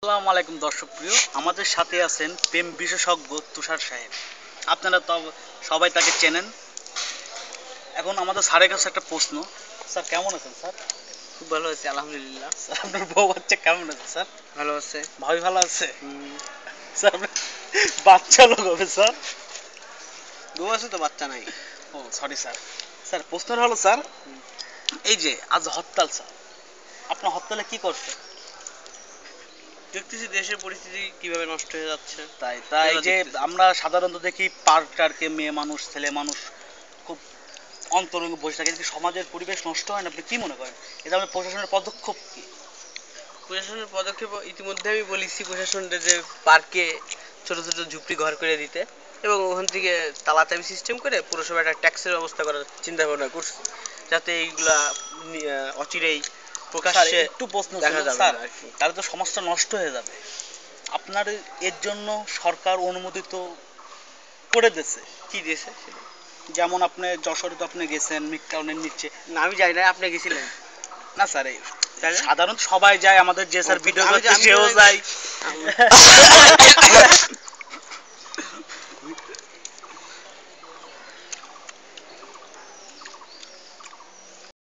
আসসালামু আলাইকুম দর্শক প্রিয়, আমাদের সাথে আছেন প্রেম বিশেষজ্ঞ তুষার সাহেব। আপনারা তো সবাই তাকে চেনেন। এখন আমাদের স্যারের কাছে একটা প্রশ্ন। স্যার কেমন আছেন স্যার? খুব ভালো আছে আলহামদুলিল্লাহ। স্যার আপনার বউ বাচ্চা কেমন আছে স্যার? ভালো আছে। ভাবি ভালো আছে? স্যার আপনার বাচ্চা লোক হবে স্যার? বউ আছে তো বাচ্চা নাই। ও সরি স্যার। স্যার প্রশ্নটা হলো স্যার, এই যে আজ হরতাল স্যার, আপনার হরতালে কি করছে? দেখতেছি দেশের পরিস্থিতি কিভাবে নষ্ট হয়ে যাচ্ছে। তাই তাই এগুলো যে দেখতেছি। আমরা সাধারণত দেখি পার্ক টার্কে মেয়ে মানুষ ছেলে মানুষ খুব অন্তরঙ্গে বসে থাকে, কিন্তু সমাজের পরিবেশ নষ্ট হয় না, আপনি কি মনে করেন? এটা আমাদের প্রশাসনের পদক্ষেপ কি? প্রশাসনের পদক্ষেপ ইতিমধ্যে আমি বলেছি প্রশাসনকে যে পার্কে ছোট ছোট ঝুপড়ি ঘর করে দিতে এবং ওখান থেকে তালা চাবি সিস্টেম করে পুরসভা একটা ট্যাক্সের ব্যবস্থা করার চিন্তা ভাবনা করছি, যাতে এইগুলা অচিরেই স্যার প্রকাশ্যে একটু প্রশ্ন দেখা ছিল যাবে স্যার, না আর কি। তাহলে তো সমাজটা নষ্ট হয়ে যাবে। আপনার এর জন্য সরকার অনুমতি তো করে দিয়েছে। কি দিয়েছে সেটা? যেমন আপনি যশোরে তো আপনি গেছেন মিড টাউনের নিচে। না আমি যাই না, আপনি গেছিলেন? না স্যার, এই তাহলে সাধারণত সবাই যায়, আমাদের যে স্যার ভিডিও আমি করতে আমি সেও তো- যায়। আমি-